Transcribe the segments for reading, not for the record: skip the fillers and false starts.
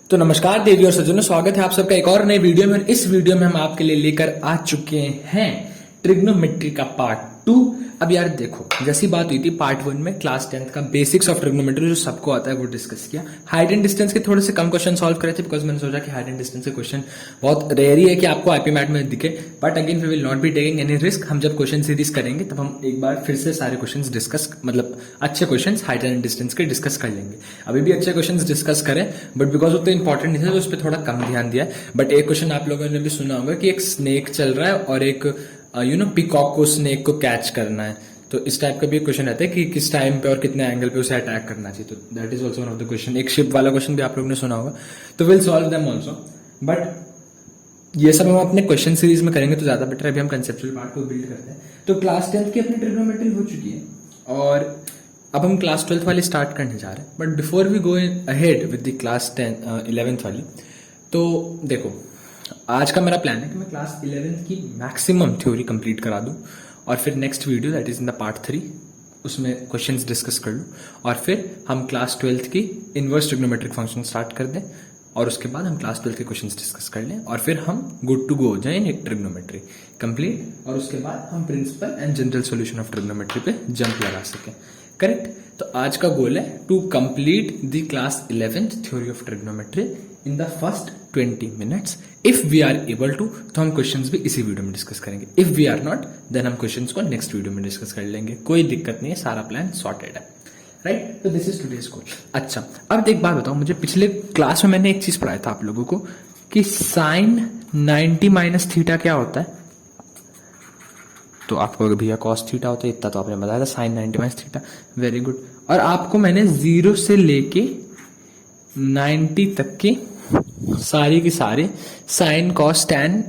तो नमस्कार देवी और सज्जनों, स्वागत है आप सबका एक और नए वीडियो में। इस वीडियो में हम आपके लिए लेकर आ चुके हैं ट्रिग्नोमेट्री का पार्ट 2। अब यार देखो, जैसी बात हुई थी पार्ट 1 में क्लास 10th का बेसिक्स ऑफ ट्रिग्नोमेट्री जो सबको आता है वो डिस्कस किया। हाइट एंड डिस्टेंस के थोड़े से कम क्वेश्चन सॉल्व करे थे, बिकॉज मैंने सोचा कि हाइट एंड डिस्टेंस के क्वेश्चन बहुत रेयर ही है कि आपको आईपी मैट में दिखे। But again we will not be taking any risk. हम जब क्वेश्चन सीरीज करेंगे तब हम एक बार फिर से सारे क्वेश्चन डिस्कस, मतलब अच्छे क्वेश्चन हाइट एंड डिस्टेंस के डिस्कस कर लेंगे। अभी भी अच्छे क्वेश्चन डिस्कस करें, बट बिकॉज उतने इंपॉर्टेंट नहीं थे तो उस पर थोड़ा कम ध्यान दिया है। बट एक क्वेश्चन आप लोगों ने भी सुना होगा कि एक स्नेक चल रहा है और एक पिकॉक को स्नेक को कैच करना है। तो इस टाइप का भी क्वेश्चन रहता है कि किस टाइम पे और कितने एंगल पे उसे अटैक करना चाहिए। तो that is also one of the question. एक शिप वाला क्वेश्चन भी आप लोगों ने सुना होगा, तो will solve them also. But ये सब हम अपने क्वेश्चन सीरीज में करेंगे तो ज्यादा बेटर है। अभी हम कंसेप्चुअल पार्ट को बिल्ड करते हैं। तो क्लास 10th की अपनी ट्रिग्नोमेट्री हो चुकी है और अब हम क्लास 12th वाली स्टार्ट करने जा रहे हैं। But before we go ahead with the class 11th वाली, तो देखो आज का मेरा प्लान है कि मैं क्लास 11th की मैक्सिमम थ्योरी कंप्लीट करा दूं और फिर next video that is in the part 3 उसमें क्वेश्चंस डिस्कस कर लूं और फिर हम क्लास 12th की इनवर्स ट्रिग्नोमेट्रिक फंक्शन स्टार्ट कर दें और उसके बाद हम क्लास 12th के क्वेश्चंस डिस्कस कर लें और फिर हम गुड टू गो हो जाए इन ट्रिग्नोमेट्री कंप्लीट। और उसके बाद हम principal and general solution of trigonometry पे जंप लगा सकें। करेक्ट। तो आज का गोल है to complete the class 11th theory of trigonometry in the first 20 minutes. If we are able to तो हम क्वेश्चंस भी इसी वीडियो में डिस्कस करेंगे। If we are not then हम क्वेश्चंस को नेक्स्ट वीडियो में डिस्कस कर लेंगे। कोई दिक्कत नहीं है, सारा प्लान सॉर्टेड है। राइट। तो दिस इज टुडेज गोल। अच्छा, अब एक बात बताओ, मुझे पिछले क्लास में मैंने एक चीज पढ़ाया था आप लोगों को कि साइन 90 माइनस थीटा क्या होता है। तो आपको भैया कॉस थीटा होता है, इतना तो आपने बताया था। Sine 90 minus theta, very good. और आपको मैंने 0 से लेके 90 तक की सारी की सारी sine cos tan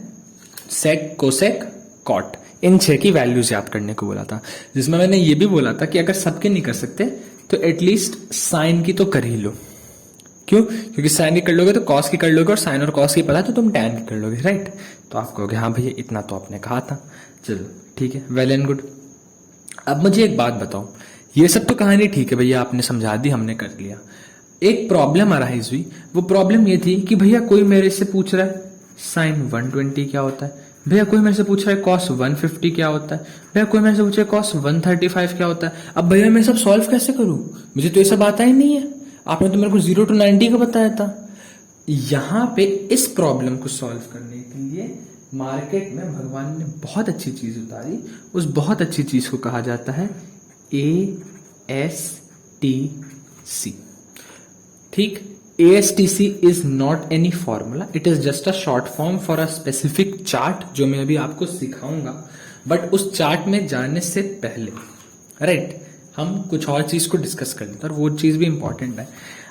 sec cosec cot in 6 की वैल्यूज याद करने को बोला था, जिसमें मैंने ये भी बोला था कि अगर सबके नहीं कर सकते तो एटलीस्ट साइन की तो कर ही लो। क्यों? क्योंकि साइन की कर लोगे तो कॉस की कर लोगे और साइन और कॉस की पता तो तुम टैन की कर लोगे। राइट। तो आप कहोगे हाँ भैया इतना तो आपने कहा था, चलो ठीक है, वेल एंड गुड। अब मुझे एक बात बताओ, ये सब तो कहानी ठीक है भैया, आपने समझा दी, हमने कर लिया। एक प्रॉब्लम अराइज हुई। वो प्रॉब्लम ये थी कि भैया कोई मेरे से पूछ रहा है साइन 120 क्या होता है, भैया कोई मेरे से पूछ रहा है कॉस 150 क्या होता है, भैया कोई मेरे से पूछ रहा है कॉस 135 क्या होता है। अब भैया मैं सब सॉल्व कैसे करूं, मुझे तो ये सब आता ही नहीं है। आपने तो मेरे को 0 to 90 का बताया था। यहां पे इस प्रॉब्लम को सॉल्व करने के लिए मार्केट में भगवान ने बहुत अच्छी चीज उतारी। उस बहुत अच्छी चीज को कहा जाता है ASTC। ठीक। ASTC is not any formula, it is just a short form for a specific chart जो मैं अभी आपको सिखाऊंगा। बट उस चार्ट में जाने से पहले राइट हम कुछ और चीज को डिस्कस कर लेते हैं और वो चीज भी इंपॉर्टेंट है।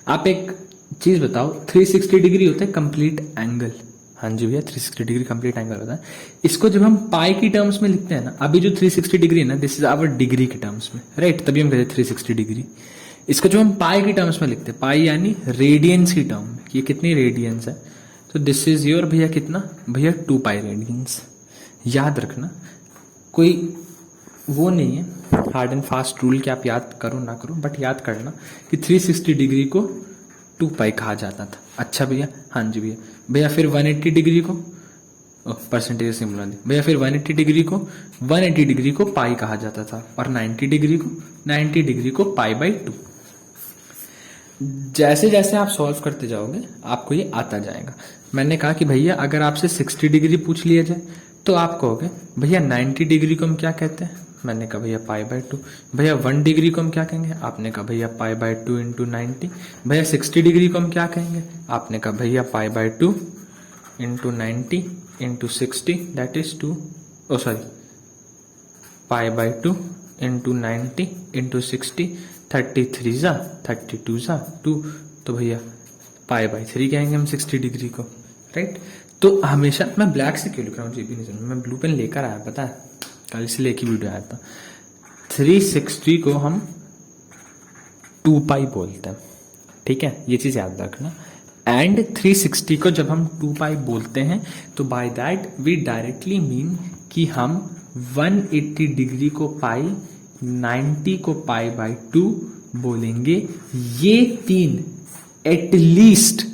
आप एक चीज बताओ, 360 डिग्री होता है कंप्लीट एंगल। हाँ जी भैया, 360 डिग्री कंप्लीट एंगल होता है। इसको जब हम पाई की टर्म्स में लिखते हैं ना, अभी जो 360 डिग्री है ना, दिस इज आवर डिग्री के टर्म्स में, राइट। तभी हम कहते हैं 360 डिग्री। इसको जो हम पाई की टर्म्स में लिखते हैं, पाई यानी रेडियंस की टर्म में, ये कितनी रेडियंस है, तो दिस इज योर भैया कितना, भैया 2 पाई रेडियंस। याद रखना, कोई वो नहीं है हार्ड एंड फास्ट रूल कि आप याद करो ना करो, बट याद करना कि 360 डिग्री को 2 पाई कहा जाता था। अच्छा भैया, हाँ जी भैया। भैया फिर 180 डिग्री को परसेंटेज से मिला दी भैया, फिर 180 डिग्री को पाई कहा जाता था और 90 डिग्री को पाई बाई 2। जैसे जैसे आप सॉल्व करते जाओगे आपको ये आता जाएगा। मैंने कहा कि भैया अगर आपसे 60 डिग्री पूछ लिया जाए तो आप कहोगे भैया 90 डिग्री को हम क्या कहते हैं, मैंने कहा भैया पाई बाई 2। भैया 1 डिग्री को हम क्या कहेंगे, आपने कहा भैया पाई बाई 2 इंटू 90। भैया 60 डिग्री को हम क्या कहेंगे, आपने कहा भैया pi by 2 into 90 into 60 that is 2, oh sorry pi by 2 into 90 into 60, 33 जा 32 जा 2, तो भैया पाई बाई 3 कहेंगे हम 60 डिग्री को। राइट। तो हमेशा मैं ब्लैक से क्यों लिख रहा हूँ, जी भी नहीं समझ, मैं ब्लू पेन लेकर आया, पता है कल इसलिए एक ही वीडियो आया था। 360 को हम 2 पाई बोलते हैं, ठीक है, ये चीज याद रखना। एंड 360 को जब हम 2 पाई बोलते हैं तो by that we directly mean कि हम 180 डिग्री को पाई, 90 को पाई बाई 2 बोलेंगे। ये 3 at least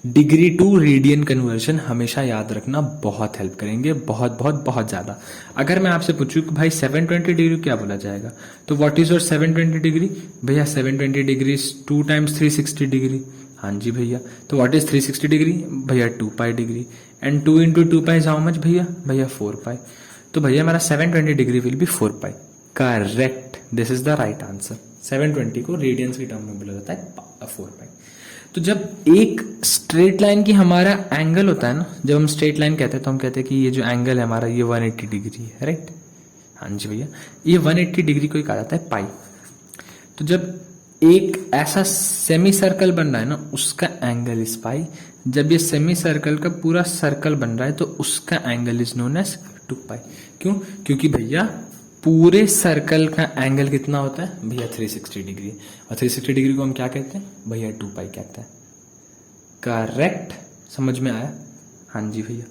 degree to radian conversion हमेशा याद रखना, बहुत हेल्प करेंगे, बहुत बहुत बहुत ज्यादा। अगर मैं आपसे पूछूं कि भाई 720 डिग्री क्या बोला जाएगा, तो व्हाट इज योर 720 डिग्री? भैया 720 डिग्री 2 टाइम्स 360 डिग्री। हाँ जी भैया। तो व्हाट इज 360 डिग्री? भैया 2 pi degree. And 2 into 2 pi how much भैया? भैया 4 पाई। तो भैया मेरा 720 degree will be 4 pi. Correct, this is the right answer. 720 को रेडियंस की टर्म में बोला जाता है 4 पाई। तो जब एक स्ट्रेट लाइन की हमारा एंगल होता है ना, जब हम स्ट्रेट लाइन कहते हैं तो हम कहते हैं कि ये जो एंगल है हमारा ये 180 डिग्री है, राइट? हाँ जी भैया, ये 180 डिग्री को कहा जाता है पाई। तो जब एक ऐसा सेमी सर्कल बन रहा है ना, उसका एंगल इज पाई। जब ये सेमी सर्कल का पूरा सर्कल बन रहा है तो उसका एंगल इज नोन एज 2 पाई। क्यों? क्योंकि भैया पूरे सर्कल का एंगल कितना होता है भैया? 360 डिग्री। और 360 डिग्री को हम क्या कहते हैं भैया? 2 पाई कहते हैं। करेक्ट, समझ में आया? हाँ जी भैया।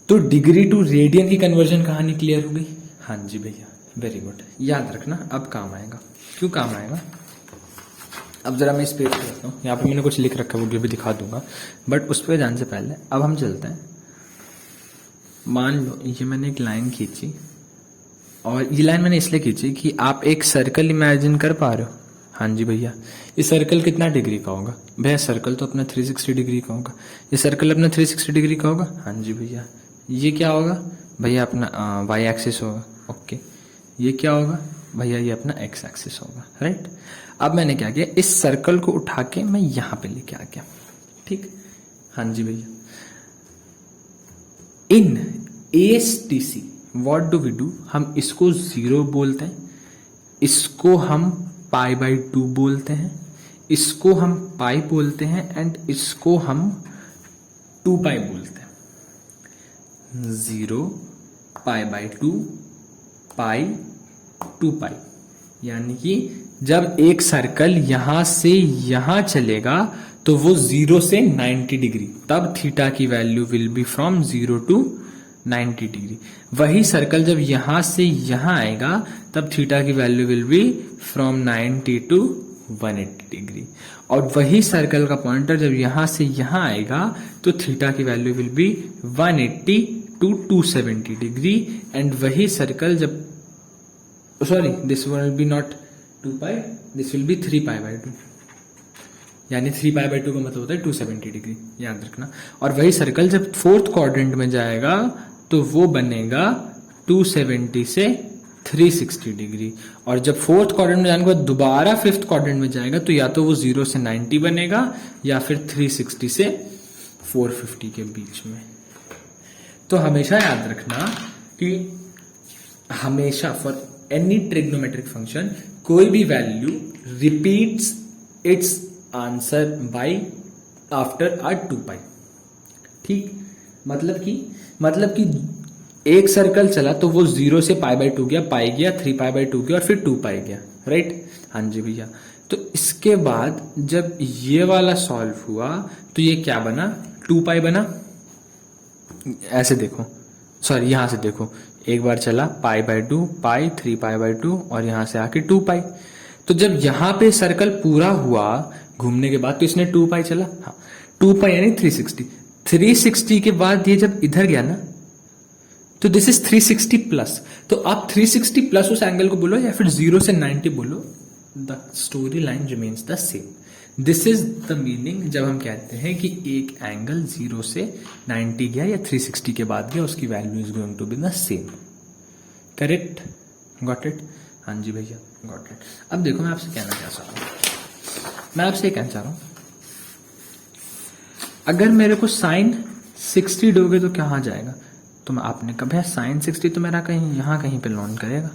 तो डिग्री टू रेडियन की कन्वर्जन कहानी क्लियर हो गई? हाँ जी भैया, वेरी गुड। याद रखना, अब काम आएगा। क्यों काम आएगा? अब जरा मैं इस पेज पे रखता हूँ, यहाँ पे मैंने कुछ लिख रखा है, वो भी दिखा दूंगा, बट उस पर जाने से पहले अब हम चलते हैं। मान लो ये मैंने एक लाइन खींची, और ये लाइन मैंने इसलिए खींची कि आप एक सर्कल इमेजिन कर पा रहे हो। हाँ जी भैया। ये सर्कल कितना डिग्री का होगा भैया? सर्कल तो अपना 360 डिग्री का होगा। ये सर्कल अपना 360 डिग्री का होगा। हाँ जी भैया। ये क्या होगा भैया? अपना वाई एक्सिस होगा। ओके। ये क्या होगा भैया? ये अपना एक्स एक्सिस होगा, राइट? अब मैंने क्या किया, इस सर्कल को उठा के मैं यहां पे लेके आ गया, ठीक? हाँ जी भैया। In ASTC what do we do? हम इसको 0 बोलते हैं, इसको हम पाई बाई 2 बोलते हैं, इसको हम पाई बोलते हैं, एंड इसको हम 2 पाई बोलते हैं। 0 पाई बाई 2 पाई 2 पाई। यानी कि जब एक सर्कल यहां से यहां चलेगा तो वो 0 से 90 डिग्री, तब थीटा की value will be from 0 to 90 degree. वही सर्कल जब यहां से यहां आएगा तब थीटा की value will be from 90 to 180 degree. और वही सर्कल का पॉइंटर जब यहां से यहां आएगा तो थीटा की value will be 180 to 270 degree. And वही सर्कल जब, sorry, this will be not 2 pi, this will be 3 pi by 2, यानी 3 पाई बाई 2 का मतलब होता है 270 डिग्री, याद रखना। और वही सर्कल जब 4th क्वाड्रेंट में जाएगा तो वो बनेगा 270 से 360 डिग्री। और जब 4th क्वाड्रेंट में जाने के बाद दोबारा 5th क्वाड्रेंट में जाएगा तो या तो वो 0 से 90 बनेगा या फिर 360 से 450 के बीच में। तो हमेशा याद रखना कि हमेशा फॉर एनी ट्रिग्नोमेट्रिक फंक्शन कोई भी value repeats its answer by after आ 2 पाई, ठीक? मतलब कि एक सर्कल चला तो वो 0 से पाई बाई 2 गया, पाई गया, 3 पाई बाई 2 गया और फिर 2 पाई गया, राइट? हाँ जी भैया। तो इसके बाद जब ये वाला सॉल्व हुआ तो ये क्या बना? 2 पाई बना। ऐसे देखो, सॉरी यहां से देखो, एक बार चला पाई बाई 2 पाई, 3 पाई बाई 2 और यहां से आके 2 पाई। तो जब यहां पे सर्कल पूरा हुआ घूमने के बाद तो इसने 2 पाई चला। हाँ, 2 पाई यानी 360। 360 के बाद ये जब इधर गया ना तो दिस इज 360 प्लस। तो आप 360 प्लस उस एंगल को बोलो या फिर 0 से 90 बोलो, the story line remains the same. This is the meaning जब हम कहते हैं कि एक एंगल 0 से 90 गया या 360 के बाद गया, उसकी value is going to be the same. Correct? Got it? हाँ जी भैया, गॉट इट। अब देखो मैं आपसे कहना क्या चाह रहा हूं, मैं आपसे ये कहना चाह रहा हूं, अगर मेरे को साइन 60 दोगे तो कहाँ जाएगा? तो मैं आपने कहा भैया साइन 60 तो मेरा कहीं यहाँ कहीं पे लॉन्च करेगा।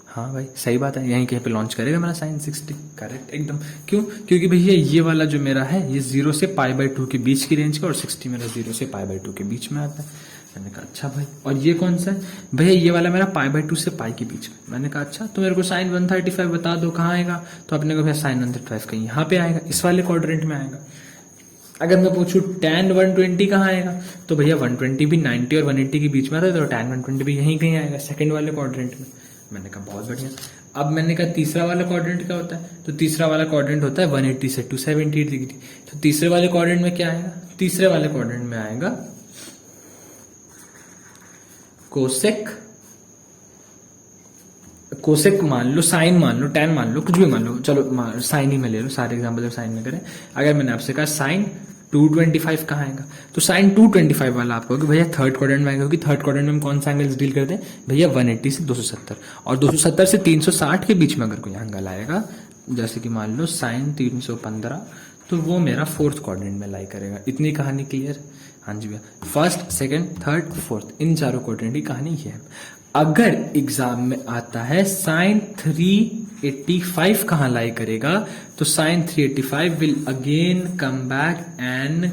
हाँ भाई सही बात है, यहीं कहीं पे लॉन्च करेगा मेरा साइन 60। करेक्ट एकदम। क्यों? क्योंकि भैया ये वाला जो मेरा है ये 0 से पाई बाई 2 के बीच की रेंज का, और 60 मेरा 0 से पाई बाई 2 के बीच में आता है। मैंने कहा अच्छा भाई, और ये कौन सा है? भैया ये वाला मेरा पाई बाई 2 से पाई के बीच में। मैंने कहा अच्छा, तो मेरे को साइन 135 बता दो कहाँ आएगा? तो आपने कहा भैया साइन 135 कहीं यहाँ पे आएगा, इस वाले क्वाड्रेंट में आएगा। अगर मैं पूछूं tan 120 कहाँ आएगा? तो भैया 120 भी 90 और 180 के बीच में आता है, तो tan 120 भी यहीं कहीं आएगा, सेकंड वाले क्वाड्रेंट में। मैंने कहा बहुत बढ़िया। अब मैंने कहा तीसरा वाला क्वाड्रेंट क्या होता है, तो तीसरा वाला क्वाड्रेंट होता है 180 से 270 डिग्री। तो तीसरे वाले क्वाड्रेंट में क्या आएगा, तीसरे वाले क्वाड्रेंट में आएगा कोसेक मान लो, साइन मान लो, टैन मान लो, कुछ भी मान लो, चलो साइन ही में ले लो, सारे एग्जाम्पल जब साइन में करें। अगर मैंने आपसे कहा साइन 225 कहाँ आएगा, तो साइन 225 वाला आपको भैया थर्ड क्वाड्रेंट में आएगा, क्योंकि थर्ड क्वाड्रेंट में हम कौन सा एंगल डील करते हैं भैया 180 से 270, और 270 से 360 के बीच में अगर कोई एंगल आएगा, जैसे कि मान लो साइन 315, तो वो मेरा फोर्थ क्वाड्रेंट में लाई करेगा। इतनी कहानी क्लियर? हाँ जी भैया, फर्स्ट, सेकंड, थर्ड, फोर्थ, इन चारों क्वाड्रेंट की कहानी ये है। अगर एग्जाम में आता है साइन 385 कहाँ लाई करेगा, तो sine 385 will again come back and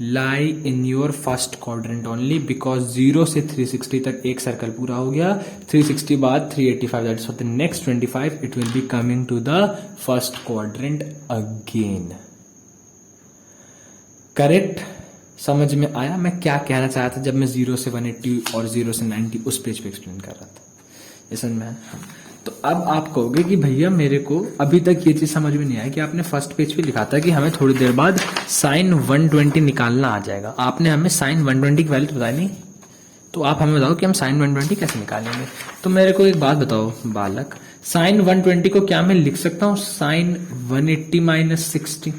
lie in your first quadrant only, because 0 से 360 तक एक सर्कल पूरा हो गया, 360 बाद 385, that is for the next 25 it will be coming to the first quadrant again. Correct? समझ में आया मैं क्या कहना चाहा था जब मैं 0 से 180 और 0 से 90 उस पेज पे एक्सप्लेन कर रहा था, ये समझ में आया? तो अब आप कहोगे कि भैया मेरे को अभी तक ये चीज समझ में नहीं आया कि आपने फर्स्ट पेज पे लिखा था कि हमें थोड़ी देर बाद साइन 120 निकालना आ जाएगा, आपने हमें साइन 120 की वैल्यू बताई नहीं, तो आप हमें बताओ कि हम साइन 120 कैसे निकालेंगे। तो मेरे को एक बात बताओ बालक, साइन 120 को क्या मैं लिख सकता हूँ साइन 180 माइनस 60?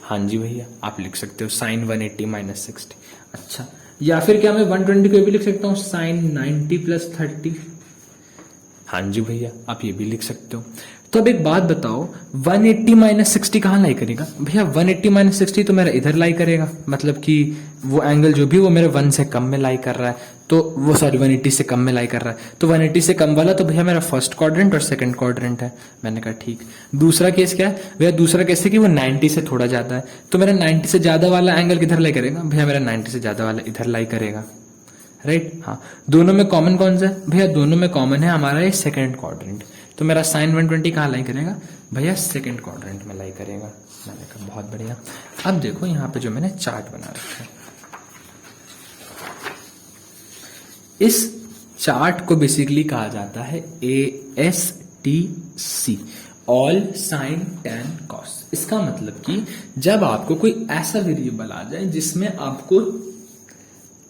हाँ जी भैया, आप लिख सकते हो साइन 180 माइनस 60। अच्छा, या फिर क्या मैं 120 को भी लिख सकता हूँ साइन 90 प्लस 30? हाँ जी भैया, आप ये भी लिख सकते हो। तो अब एक बात बताओ, 180 माइनस 60 कहाँ लाई करेगा भैया? 180 माइनस 60 तो मेरा इधर लाई करेगा, मतलब कि वो एंगल जो भी वो मेरे 1 से कम में लाई कर रहा है, तो वो सॉरी 180 से कम में लाई कर रहा है, तो 180 से कम वाला तो भैया मेरा फर्स्ट क्वाड्रेंट और सेकंड क्वाड्रेंट है। मैंने कहा ठीक। दूसरा केस क्या है भैया? दूसरा केस है कि वो 90 से थोड़ा ज्यादा है, तो मेरा 90 से ज्यादा वाला एंगल किधर लाई करेगा भैया? मेरा 90 से ज्यादा वाला इधर लाई करेगा, राइट? हाँ। दोनों में कॉमन कौन सा है भैया? दोनों में कॉमन है हमारा ये सेकंड क्वाड्रेंट, तो मेरा साइन 120 कहाँ लाई करेगा भैया? सेकंड क्वाड्रेंट में लाई करेगा। मैंने कहा बहुत बढ़िया। अब देखो यहाँ पे जो मैंने चार्ट बना रखा है, इस चार्ट को बेसिकली कहा जाता है ASTC, all sine tan cos. इसका मतलब कि जब आपको कोई ऐसा वेरिएबल आ जाए जिसमें आपको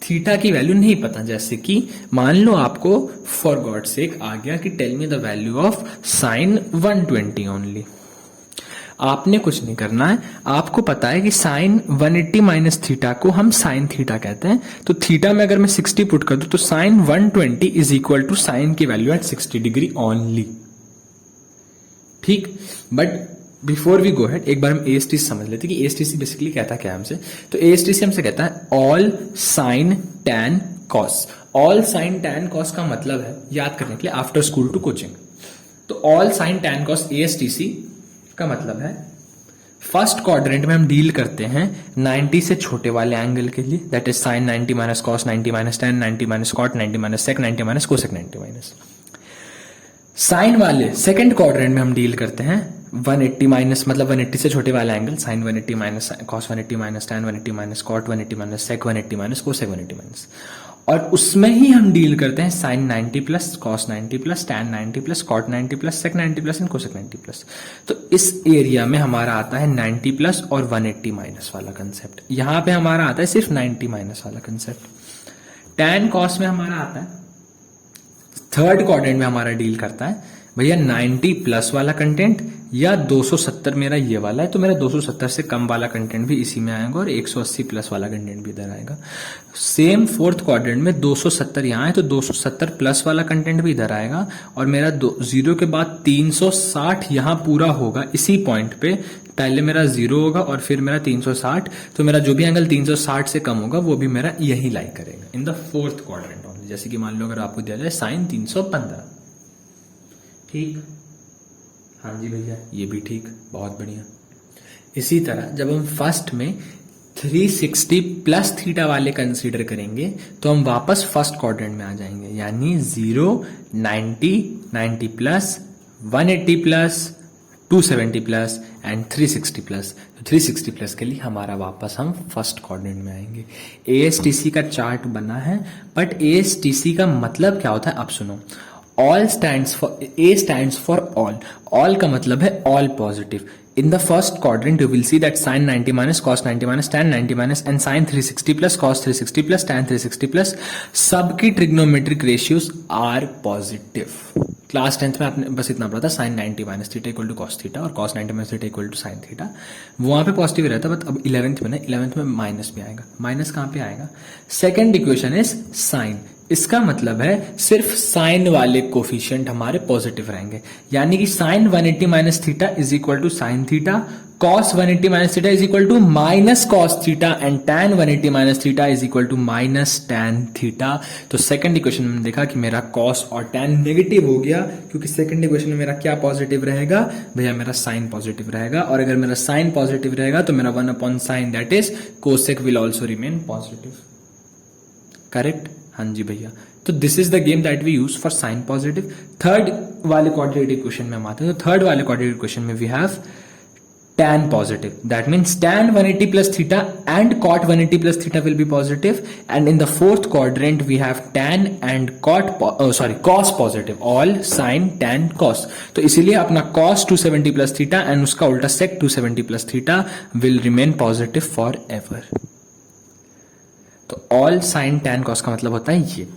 थीटा की वैल्यू नहीं पता, जैसे कि मान लो आपको फॉर गॉड सेक आ गया कि tell me the value of sine 120 only, आपने कुछ नहीं करना है, आपको पता है कि साइन 180 माइनस थीटा को हम साइन थीटा कहते हैं, तो थीटा में अगर मैं 60 पुट कर दूं तो sine 120 is equal to sine की वैल्यू एट 60 डिग्री ओनली। ठीक, but before we go head एक बार हम ASTC समझ लेते कि ASTC बेसिकली कहता क्या है हमसे। तो ASTC हमसे कहता है all sine tan cos. All sine tan cos का मतलब है, याद करने के लिए, आफ्टर स्कूल टू कोचिंग। तो all sine tan cos ASTC का मतलब है फर्स्ट क्वाड्रेंट में हम डील करते हैं 90 से छोटे वाले एंगल के लिए, that is sine 90 minus cos 90 minus tan 90 minus cot 90 minus sec 90 minus cosec 90 minus. Sine वाले सेकंड क्वाड्रेंट में हम डील करते हैं 180 माइनस, मतलब 180 से छोटे वाला angle, sine 180 minus cos 180 minus tan 180 minus cot 180 minus sec 180 minus cosec 180 minus, और उसमें ही हम डील करते हैं sine 90 plus cos 90 plus tan 90 plus cot 90 plus sec 90 plus and cosec 90 plus. तो इस एरिया में हमारा आता है 90 प्लस और 180 माइनस वाला कंसेप्ट, यहां पे हमारा आता है सिर्फ 90 माइनस वाला कंसेप्ट। टैन कॉस में हमारा आता है थर्ड क्वाड्रेंट में हमारा डील करता है भैया 90 प्लस वाला कंटेंट या 270, मेरा ये वाला है तो मेरा 270 से कम वाला कंटेंट भी इसी में आएगा और 180 प्लस वाला कंटेंट भी इधर आएगा। सेम फोर्थ क्वाड्रेंट में 270 यहाँ है तो 270 प्लस वाला कंटेंट भी इधर आएगा, और मेरा 0 के बाद 360 यहाँ पूरा होगा इसी पॉइंट पे, पहले मेरा 0 होगा और फिर मेरा 360, तो मेरा जो भी एंगल 360 से कम होगा वो भी मेरा यही लाई करेगा in the fourth quadrant only. जैसे कि मान लो अगर आपको दिया जाए साइन 315, ठीक, हाँ जी भैया ये भी ठीक, बहुत बढ़िया। इसी तरह जब हम फर्स्ट में 360 प्लस थीटा वाले कंसीडर करेंगे तो हम वापस फर्स्ट क्वाड्रेंट में आ जाएंगे, यानी 0 90 90 plus 180 plus 270 plus and 360 plus. तो 360 प्लस के लिए हमारा वापस हम फर्स्ट क्वाड्रेंट में आएंगे। ASTC का चार्ट बना है, बट ASTC का मतलब क्या होता है अब सुनो। All stands for, A stands for all, all का मतलब है all positive. In the first quadrant, you will see that sin 90 minus cos 90 minus tan 90 minus and sin 360 plus cos 360 plus tan 360 plus सबकी trigonometric ratios are positive. Class 10th में आपने बस इतना पढ़ा था, sin 90 minus theta equal to cos theta और cos 90 minus theta equal to sine theta. वहां पे पॉजिटिव रहता है, बट अब 11th में ना, 11th में माइनस भी आएगा. माइनस कहां पे आएगा? Second equation is sine. इसका मतलब है सिर्फ साइन वाले कोफिशिएंट हमारे पॉजिटिव रहेंगे, यानी कि sine 180 minus theta is equal to sine theta, cos 180 minus theta is equal to minus cos theta and tan 180 minus theta is equal to minus tan theta. तो सेकंड इक्वेशन में देखा कि मेरा cos और tan negative हो गया, क्योंकि second equation में मेरा क्या पॉजिटिव रहेगा भैया? मेरा साइन पॉजिटिव रहेगा, और अगर मेरा साइन पॉजिटिव रहेगा तो मेरा 1 upon sine that is cosec will also remain positive. Correct? हाँ जी भैया. तो this is the game that we use for sine positive. Third वाले क्वाड्रेटिक इक्वेशन में हम आते हैं. तो थर्ड वाले क्वाड्रेटिक इक्वेशन में we have tan positive. That means tan 180 plus theta and cot 180 plus theta will be positive. And in the fourth quadrant we have tan and cos positive. All sin tan cos. तो इसीलिए अपना cos 270 plus theta and उसका उल्टा sec 270 plus theta will remain positive forever. तो all sin tan cos का मतलब होता है ये.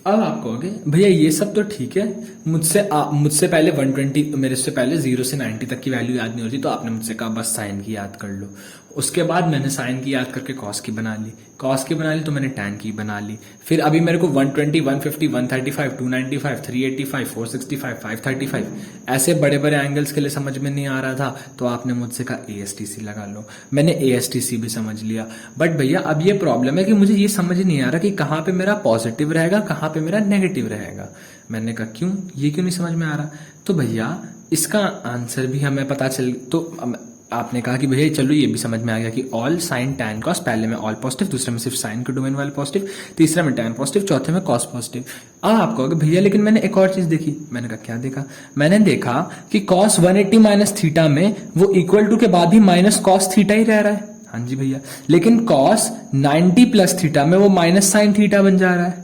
अब आप कहोगे भैया ये सब तो ठीक है, मुझसे पहले 120, मेरे से पहले 0 से 90 तक की वैल्यू याद नहीं होती, तो आपने मुझसे कहा बस साइन की याद कर लो. उसके बाद मैंने साइन की याद करके कॉस की बना ली, कॉस की बना ली तो मैंने टैन की बना ली. फिर अभी मेरे को 120, 150, 135, 295, 385, 465, 535 ऐसे बड़े बड़े एंगल्स के लिए समझ में नहीं आ रहा था, तो आपने मुझसे कहा ASTC लगा लो. मैंने ASTC भी समझ लिया. बट भैया अब ये प्रॉब्लम है कि मुझे ये समझ नहीं आ रहा कि कहाँ पे मेरा पॉजिटिव रहेगा, कहाँ पे मेरा नेगेटिव रहेगा. मैंने कहा क्यों, ये क्यों नहीं समझ में आ रहा? तो भैया इसका आंसर भी हमें पता चल, तो आपने कहा कि भैया चलो ये भी समझ में आ गया कि ऑल साइन टैन कॉस, पहले में ऑल पॉजिटिव, दूसरे में सिर्फ साइन के डोमेन वाले पॉजिटिव, तीसरे में टैन पॉजिटिव, चौथे में कॉस पॉजिटिव. अब आप कहोगे भैया लेकिन मैंने एक और चीज देखी. मैंने कहा क्या देखा? मैंने देखा कि कॉस 180 माइनस थीटा में वो इक्वल टू के बाद भी माइनस कॉस थीटा ही रह रहा है. हाँ जी भैया. लेकिन कॉस 90 प्लस थीटा में वो माइनस साइन थीटा बन जा रहा है.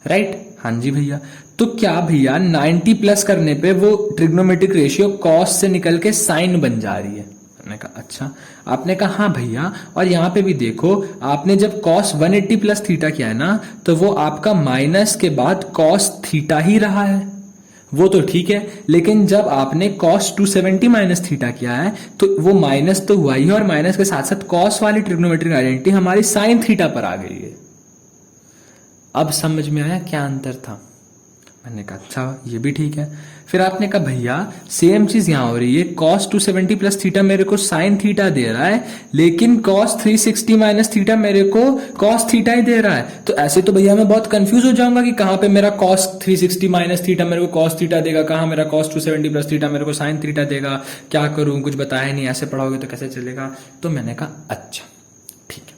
राइट? हाँ जी भैया. तो क्या भैया 90 प्लस करने पे वो ट्रिग्नोमेट्रिक रेशियो कॉस से निकल के साइन बन जा रही है? मैंने कहा अच्छा. आपने कहा हाँ भैया, और यहां पे भी देखो, आपने जब कॉस 180 प्लस थीटा किया है ना, तो वो आपका माइनस के बाद कॉस थीटा ही रहा है. वो तो ठीक है, लेकिन जब आपने कॉस 270 माइनस थीटा किया है तो वो माइनस तो हुआ ही है, और माइनस के साथ साथ कॉस वाली ट्रिग्नोमेट्रिक आइडेंटिटी हमारी साइन थीटा पर आ गई है. अब समझ में आया क्या अंतर था? मैंने कहा अच्छा ये भी ठीक है. फिर आपने कहा भैया सेम चीज यहां हो रही है, cos 270 प्लस थीटा मेरे को साइन थीटा दे रहा है, लेकिन cos 360 माइनस थीटा मेरे को cos थीटा ही दे रहा है. तो ऐसे तो भैया मैं बहुत कंफ्यूज हो जाऊंगा कि कहां पे मेरा cos 360 माइनस थीटा मेरे को cos थीटा देगा, कहां मेरा cos 270 प्लस थीटा मेरे को साइन थीटा देगा. क्या करूं, कुछ बताया नहीं, ऐसे पढ़ाओगे तो कैसे चलेगा? तो मैंने कहा अच्छा ठीक है.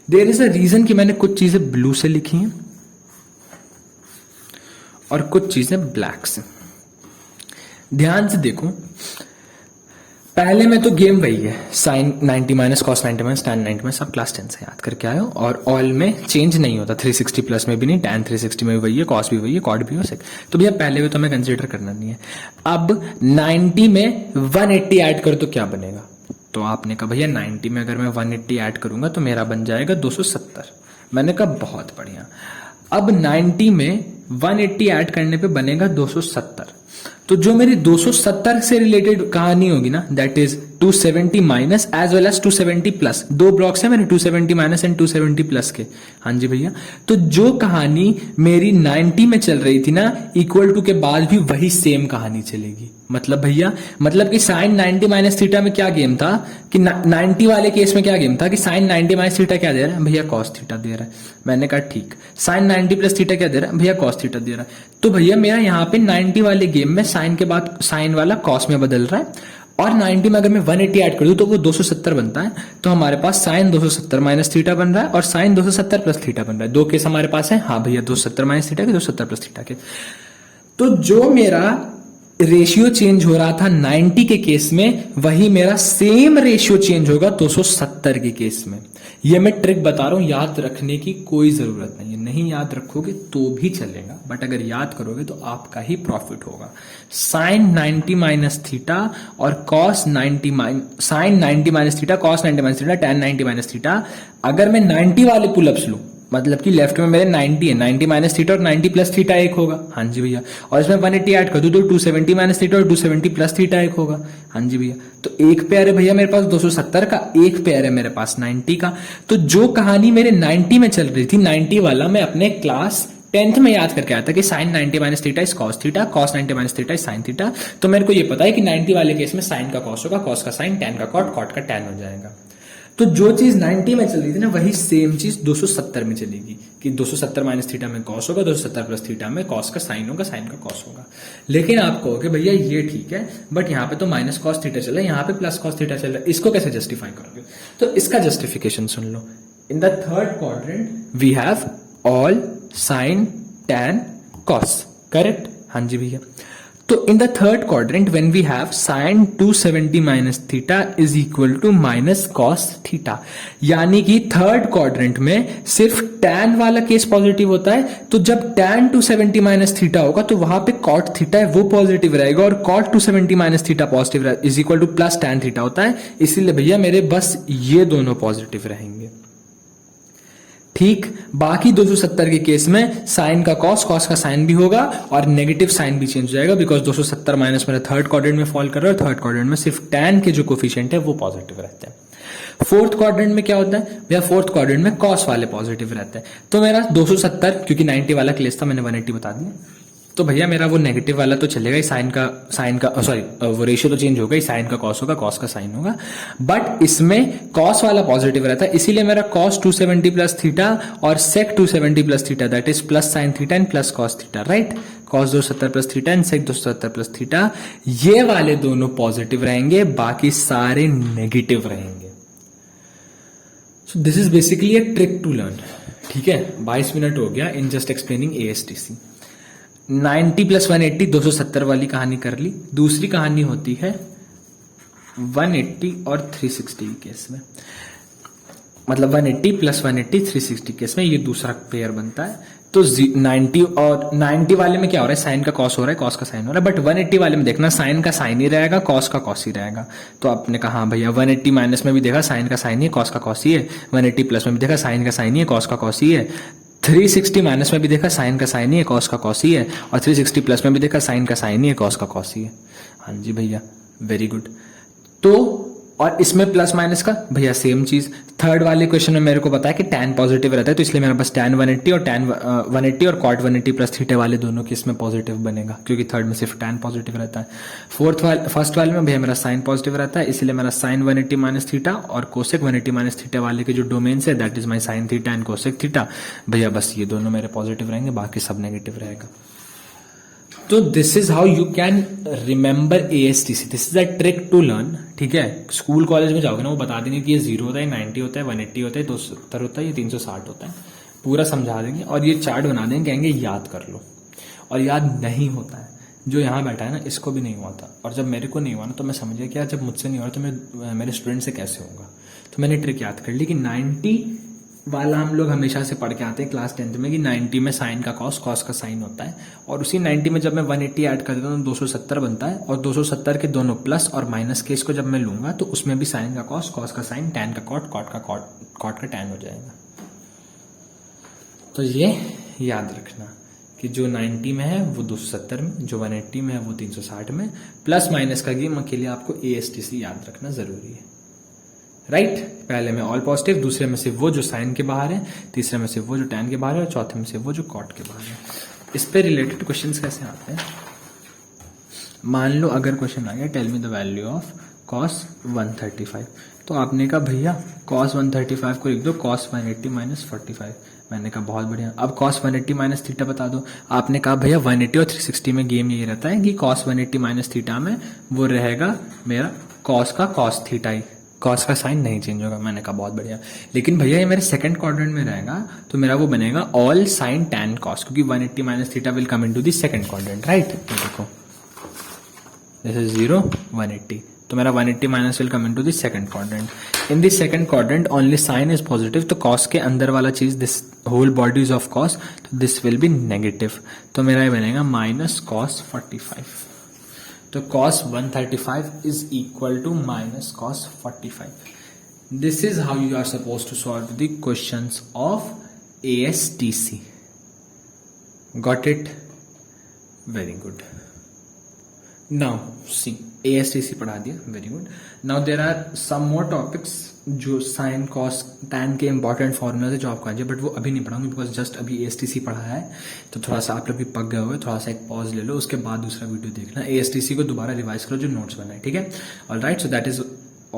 देयर इज अ रीजन कि मैंने कुछ चीजें ब्लू से लिखी हैं और कुछ चीजें ब्लैक से. ध्यान से देखो, पहले में तो गेम वही है, sine 90 minus cos 90 minus tan 90 minus, सब क्लास 10 से याद करके आए हो. और ऑल में चेंज नहीं होता, 360 प्लस में भी नहीं, टैन 360 में भी वही है, कॉस भी वही है, कॉट भी हो सके. तो भैया पहले में तो हमें कंसिडर करना नहीं है. अब 90 में 180 ऐड करो तो क्या बनेगा? तो आपने कहा भैया 90 में अगर मैं 180 ऐड करूंगा तो मेरा बन जाएगा 270. मैंने कहा बहुत बढ़िया. अब 90 में 180 ऐड करने पे बनेगा 270. तो जो मेरी 270 से रिलेटेड कहानी होगी ना, that is 270 minus as well as 270 plus. दो ब्लॉक्स है मेरे 270 माइनस एंड 270 प्लस के. हाँ जी भैया. तो जो कहानी मेरी 90 में चल रही थी ना, इक्वल टू के बाद भी वही सेम कहानी चलेगी. मतलब भैया, मतलब कि साइन 90 माइनस थीटा में क्या गेम था कि 90 वाले केस में क्या गेम था कि साइन 90 माइनस थीटा क्या दे रहा है भैया? कॉस थीटा दे रहा है. मैंने कहा ठीक. साइन 90 प्लस थीटा क्या दे रहा है भैया? कॉस थीटा दे रहा है. तो भैया मेरा यहाँ पे 90 वाले गेम में साइन के बाद साइन वाला कॉस में बदल रहा है, और 90 में अगर मैं 180 ऐड कर दूं तो वो 270 बनता है. तो हमारे पास साइन 270 माइनस थीटा बन रहा है और साइन 270 प्लस थीटा बन रहा है. दो केस हमारे पास है. हाँ भैया 270 माइनस थीटा के, 270 प्लस थीटा के. तो जो मेरा रेशियो चेंज हो रहा था 90 के केस में, वही मेरा सेम रेशियो चेंज होगा 270 के केस में। ये मैं ट्रिक बता रहा हूं, याद रखने की कोई जरूरत नहीं है। नहीं याद रखोगे तो भी चलेगा, बट अगर याद करोगे तो आपका ही प्रॉफिट होगा। साइन 90 माइनस थीटा और cos 90 sine 90 minus theta, cos 90 minus theta, tan 90 minus theta. अगर मैं 90 वाले पुलअप्स लूं, मतलब कि लेफ्ट में मेरे 90 है, 90 माइनस थीटा और 90 प्लस थीटा एक होगा। हाँ जी भैया। और इसमें 180 ऐड कर दूं तो 270 माइनस थीटा और 270 प्लस थीटा एक होगा। हाँ जी भैया। तो एक पेयर है भैया मेरे पास 270 का, एक पेयर है मेरे पास 90 का। तो जो कहानी मेरे 90 में चल रही थी, 90 वाला मैं अपने क्लास 10th में याद करके आया था कि sine 90 minus theta is cos theta, cos 90 minus theta is sine theta. तो मेरे को ये पता है कि 90 वाले केस में साइन का कॉस होगा, कॉस का साइन, टैन का कॉट, कॉट का टैन हो जाएगा। तो जो चीज 90 में चल रही थी ना, वही सेम चीज 270 में चलेगी कि 270 माइनस थीटा में कॉस होगा, 270 प्लस थीटा में कॉस का साइन होगा, साइन का कॉस होगा। लेकिन आप कहोगे भैया ये ठीक है, बट यहाँ पे तो माइनस कॉस थीटा चल रहा है, यहाँ पे प्लस कॉस थीटा चल रहा है, इसको कैसे जस्टिफाई करोगे? तो इसका जस्टिफिकेशन सुन लो। In the third quadrant we have all sine tan cos, correct? हाँ जी भैया। तो in the third quadrant when we have sine 270 minus theta is equal to minus cos theta, यानी कि थर्ड क्वाड्रेंट में सिर्फ टैन वाला केस पॉजिटिव होता है। तो जब टैन 270 माइनस थीटा होगा तो वहां पे कॉट थीटा है वो पॉजिटिव रहेगा, और cot 270 minus theta positive is equal to plus tan theta होता है। इसीलिए भैया मेरे बस ये दोनों पॉजिटिव रहेंगे। ठीक। बाकी 270 के केस में साइन का कॉस, कॉस का साइन भी होगा और नेगेटिव साइन भी चेंज हो जाएगा, बिकॉज 270 माइनस मेरा थर्ड क्वाड्रेंट में फॉल कर रहा है, और थर्ड क्वाड्रेंट में सिर्फ टैन के जो कोफिशिएंट है वो पॉजिटिव रहते हैं। फोर्थ क्वाड्रेंट में क्या होता है भैया? फोर्थ क्वाड्रेंट में कॉस वाले पॉजिटिव रहते हैं। तो मेरा 270, क्योंकि 90 वाला केस था, मैंने 180 बता दिया, तो भैया मेरा वो नेगेटिव वाला तो चलेगा ही, साइन का सॉरी वो रेशियो तो चेंज होगा ही, साइन का कॉस होगा, कॉस का साइन होगा, बट इसमें कॉस वाला पॉजिटिव रहता है। इसीलिए मेरा कॉस 270 प्लस थीटा और sec 270 plus theta, that is plus sine theta and plus cos theta, right? Cos 270 plus theta and sec 270 plus theta, ये वाले दोनों पॉजिटिव रहेंगे, बाकी सारे नेगेटिव रहेंगे। So this is basically a trick to learn. ठीक है, 22 मिनट हो गया in just explaining ASTC। 90 plus 180 270 वाली कहानी कर ली। दूसरी कहानी होती है 180 और 360 केस में, मतलब 180 प्लस 180 360 केस में ये दूसरा पेयर बनता है। तो 90 और 90 वाले में क्या हो रहा है? साइन का कॉस हो रहा है, कॉस का साइन हो रहा है, बट 180 वाले में देखना साइन का साइन ही रहेगा, कॉस का कॉस ही रहेगा। तो आपने कहा हाँ भैया 180 माइनस में भी देखा साइन का साइन ही है, कॉस का कॉस ही है, 180 प्लस में भी देखा साइन का साइन ही है, कॉस का कॉस ही है, 360 माइनस में भी देखा साइन का साइन ही है, कॉस का कॉस ही है, और 360 प्लस में भी देखा साइन का साइन ही है, कॉस का कॉस ही है। हाँ जी भैया, वेरी गुड। तो और इसमें प्लस माइनस का भैया सेम चीज। थर्ड वाले क्वेश्चन में मेरे को पता है कि टैन पॉजिटिव रहता है, तो इसलिए मेरे पास टैन 180 और टैन 180 और कॉट 180 प्लस थीटा वाले दोनों के इसमें पॉजिटिव बनेगा, क्योंकि थर्ड में सिर्फ टैन पॉजिटिव रहता है। फर्स्ट वाले में भैया मेरा साइन पॉजिटिव रहता है, इसलिए मेरा साइन 180 माइनस थीटा और कोसेक 180 माइनस थीटा वाले के जो डोमेन्स है that is my sign theta and cosec theta. भैया बस ये दोनों मेरे पॉजिटिव रहेंगे, बाकी सब नेगेटिव रहेगा। तो this is how you can remember ASTC, this is a trick to learn. ठीक है, स्कूल कॉलेज में जाओगे ना, वो बता देंगे कि ये 0 होता है, 90 होता है, 180 होता है, 270 होता है, ये 360 होता है, पूरा समझा देंगे और ये चार्ट बना देंगे, कहेंगे याद कर लो। और याद नहीं होता है, जो यहाँ बैठा है ना इसको भी नहीं हुआ था, और जब मेरे को नहीं हुआ ना तो मैं समझ गया कि यार जब मुझसे नहीं हुआ तो मैं मेरे स्टूडेंट से कैसे होगा। तो मैंने ट्रिक याद कर ली कि 90 वाला हम लोग हमेशा से पढ़ के आते हैं क्लास 10th में कि 90 में साइन का कॉस, कॉस का साइन होता है, और उसी 90 में जब मैं 180 ऐड कर देता हूँ तो 270 बनता है, और 270 के दोनों प्लस और माइनस केस को जब मैं लूंगा तो उसमें भी साइन का कॉस, कॉस का साइन, टैन का कॉट, कॉट का कॉट, कॉट का टैन हो जाएगा। तो ये याद रखना कि जो 90 में है वो 270 में, जो 180 में है वो 360 में, प्लस माइनस का गेम के लिए आपको ASTC याद रखना जरूरी है, राइट? पहले में ऑल पॉजिटिव, दूसरे में से वो जो साइन के बाहर है, तीसरे में से वो जो टैन के बाहर है, और चौथे में से वो जो कॉट के बाहर है। इस पे रिलेटेड क्वेश्चंस कैसे आते हैं? मान लो अगर क्वेश्चन आ गया tell me the value of cos 135, तो आपने कहा भैया कॉस 135 को लिख दो कॉस 180 माइनस 45। मैंने कहा बहुत बढ़िया। अब कॉस 180 माइनस थीटा बता दो। आपने कहा भैया 180 और 360 में गेम यही रहता है कि कॉस 180 माइनस थीटा में वो रहेगा मेरा कॉस का कॉस थीटा ही, कॉस का साइन नहीं चेंज होगा। मैंने कहा बहुत बढ़िया। लेकिन भैया ये मेरे सेकंड क्वाड्रेंट में रहेगा तो मेरा वो बनेगा ऑल साइन टैन कॉस, क्योंकि 180 minus theta will come into the second quadrant, right? तो देखो दिस इज 0, 180. तो मेरा 180 minus will come into the second quadrant. In the second quadrant only sine is positive, तो कॉस के अंदर वाला चीज this whole body is of cos, तो दिस विल बी नेगेटिव. तो मेरा ये बनेगा माइनस कॉस 45. तो cos 135 is equal to minus cos 45. This is how you are suppose to solve the questions of ASTC. Got it? Very good. Now see, ASTC पढ़ा दिया, very good. Now there are some more topics जो sign cos tan के important formula थे जो आपको आ जाए, but वो अभी नहीं पढ़ाऊंगी बिकॉज जस्ट अभी ASTC पढ़ा है. तो थोड़ा सा आप लोग भी पक गए हुए, थोड़ा सा एक पॉज ले लो, उसके बाद दूसरा वीडियो देखना. ASTC को दोबारा रिवाइज करो जो नोट्स बनाए, ठीक है. Alright, so that is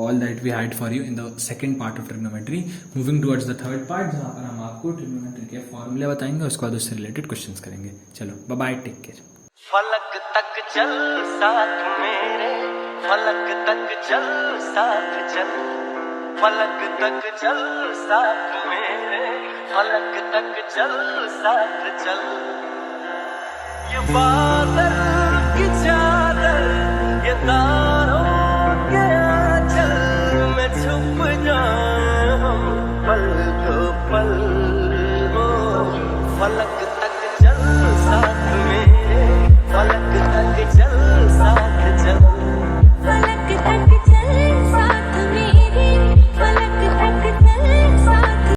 all that we had for you in the second part of trigonometry. Moving towards the third part जहाँ पर हम आपको trigonometry के फॉर्मूले बताएंगे, उसके बाद उससे रिलेटेड क्वेश्चंस करेंगे. चलो बाय बाय, टेक केयर. फलक तक चल साथ मेरे, फलक तक चल साथ चल, फलक तक चल साथ मेरे, फलक तक चल साथ चल. ये बादल की चादर, ये तारों के आंचल में छुप जाए हम पल दो पल. हो फलक